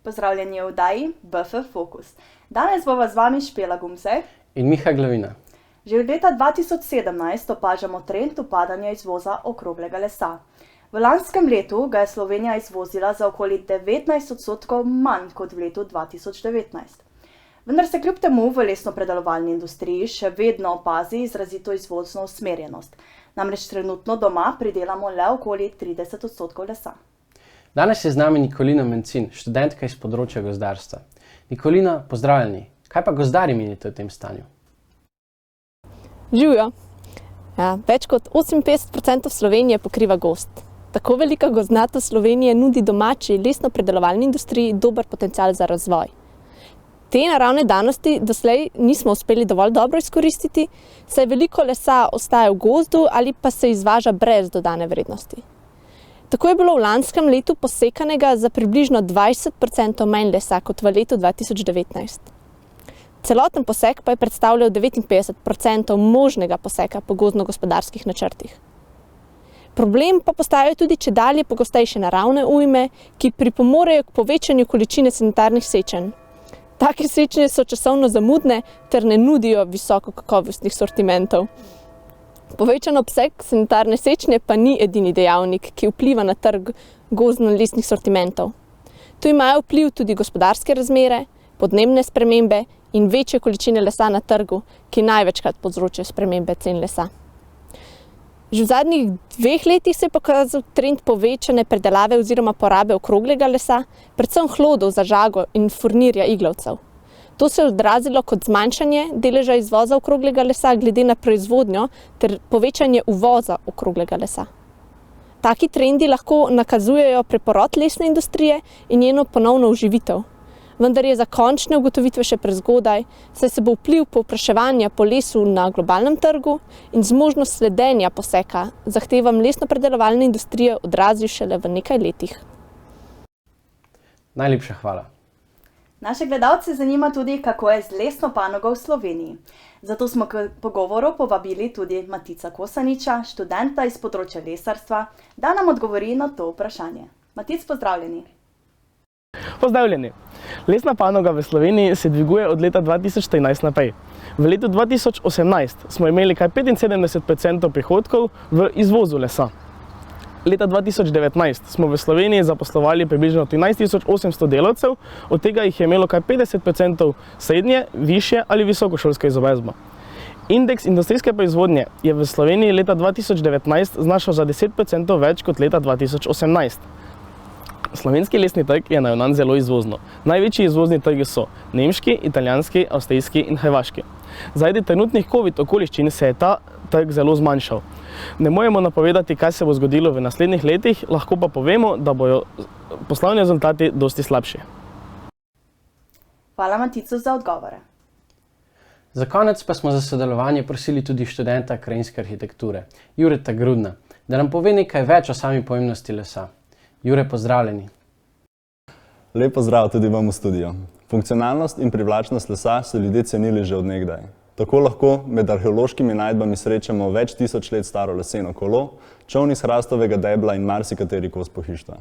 pozdravljeni v oddaji BF Fokus. Danes bova z vami Špela Gumzek in Miha Glavina. Že od leta 2017 opažamo trend upadanja izvoza okroglega lesa. V lanskem letu ga je Slovenija izvozila za okoli 19% manj kot v letu 2019. Vendar se kljub temu v lesnopredelovalni industriji še vedno opazi izrazito izvozno usmerjenost. Namreč trenutno doma pridelamo le okoli 30% lesa. Danes je z nami Nikolina Mencin, študentka iz področja gozdarstva. Nikolina, pozdravljeni. Kaj pa gozdarji menite o tem stanju? Živjo. Več kot 58% Slovenije pokriva gozd. Tako velika gozdnatost Slovenije nudi domači lesnopredelovalni industriji dober potencial za razvoj. Te naravne danosti doslej nismo uspeli dovolj dobro izkoristiti, saj veliko lesa ostaja v gozdu ali pa se izvaža brez dodane vrednosti. Tako je bilo v lanskem letu posekanega za približno 20% manj lesa kot v letu 2019. Celoten posek pa je predstavljal 59% možnega poseka po gozdno-gospodarskih načrtih. Problem pa postajajo tudi čedalje pogostejše naravne ujme, ki pripomorejo k povečanju količine sanitarnih sečenj. Take sečnje so časovno zamudne ter ne nudijo visoko kakovostnih sortimentov. Povečan obseg sanitarne sečnje pa ni edini dejavnik, ki vpliva na trg gozdno-lesnih sortimentov. Tu imajo vpliv tudi gospodarske razmere, podnebne spremembe in večje količine lesa na trgu, ki največkrat povzročajo spremembe cen lesa. Že v zadnjih 2 letih se je pokazal trend povečane predelave oziroma porabe okroglega lesa, predvsem hlodov za žago in furnirja iglavcev. To se je odrazilo kot zmanjšanje deleža izvoza okroglega lesa glede na proizvodnjo ter povečanje uvoza okroglega lesa. Taki trendi lahko nakazujejo preporod lesne industrije in njeno ponovno oživitev. Vendar je za končne ugotovitve še prezgodaj, saj se bo vpliv povpraševanja po lesu na globalnem trgu in zmožnost sledenja poseka zahtevam lesnopredelovalne industrije odrazil šele v nekaj letih. Najlepša hvala. Naše gledalce zanima tudi, kako je z lesno panogo v Sloveniji. Zato smo k pogovoru povabili tudi Matica Kosaniča, študenta iz področja lesarstva, da nam odgovori na to vprašanje. Matic, pozdravljeni. Pozdravljeni. Lesna panoga v Sloveniji se dviguje od leta 2014 naprej. V letu 2018 smo imeli kar 75% prihodkov v izvozu lesa. Leta 2019 smo v Sloveniji zaposlovali približno 13.800 delavcev, od tega jih je imelo kar 50% srednje, višje ali visokošolsko izobrazbo. Indeks industrijske proizvodnje je v Sloveniji leta 2019 znašal za 10% več kot leta 2018. Slovenski lesni trg je naravnan zelo izvozno. Največji izvozni trgi so nemški, italijanski, avstrijski in hrvaški. Zaradi trenutnih COVID okoliščin se je ta trg zelo zmanjšal. Ne moremo napovedati, kaj se bo zgodilo v naslednjih letih, lahko pa povemo, da bodo poslovni rezultati dosti slabši. Hvala Maticu za odgovore. Za konec pa smo za sodelovanje prosili tudi študenta krajinske arhitekture, Jureta Grudna, da nam pove nekaj več o sami pomembnosti lesa. Jure, pozdravljeni. Lep pozdrav tudi vam v studiu. Funkcionalnost in privlačnost lesa so ljudje cenili že od nekdaj. Tako lahko med arheološkimi najdbami srečamo več tisoč let staro leseno kolo, čoln iz hrastovega debla in marsikateri kos pohištva.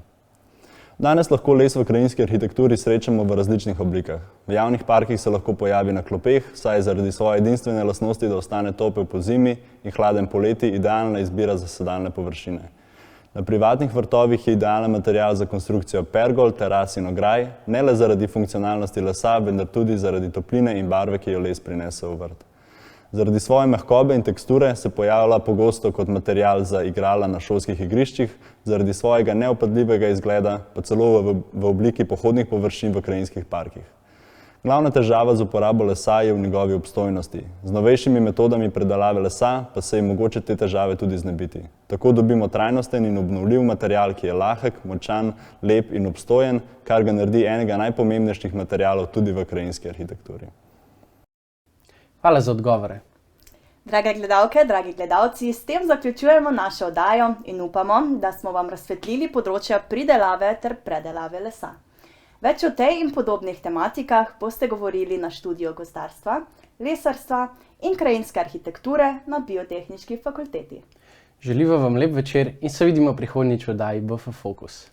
Danes lahko les v krajinski arhitekturi srečamo v različnih oblikah. V javnih parkih se lahko pojavi na klopeh, saj je zaradi svoje edinstvene lastnosti, da ostane topel po zimi in hladen poleti, idealna izbira za sedalne površine. Na privatnih vrtovih je idealen material za konstrukcijo pergol, teras in ograj, ne le zaradi funkcionalnosti lesa, vendar tudi zaradi topline in barve, ki jo les prinese v vrt. Zaradi svoje mehkobe in teksture se pojavlja pogosto kot material za igrala na šolskih igriščih, zaradi svojega neopadljivega izgleda pa celo v obliki pohodnih površin v krajinskih parkih. Glavna težava z uporabo lesa je v njegovi obstojnosti. Z novejšimi metodami predelave lesa pa se je mogoče te težave tudi znebiti. Tako dobimo trajnosten in obnovljiv material, ki je lahek, močan, lep in obstojen, kar ga naredi enega najpomembnejših materialov tudi v krajinski arhitekturi. Hvala za odgovore. Drage gledalke, dragi gledalci, s tem zaključujemo našo oddajo in upamo, da smo vam razsvetlili področja pridelave ter predelave lesa. Več o tej in podobnih tematikah boste govorili na študiju gozdarstva, lesarstva in krajinske arhitekture na Biotehniški fakulteti. Želimo vam lep večer in se vidimo prihodnjič v oddaji BF Fokus.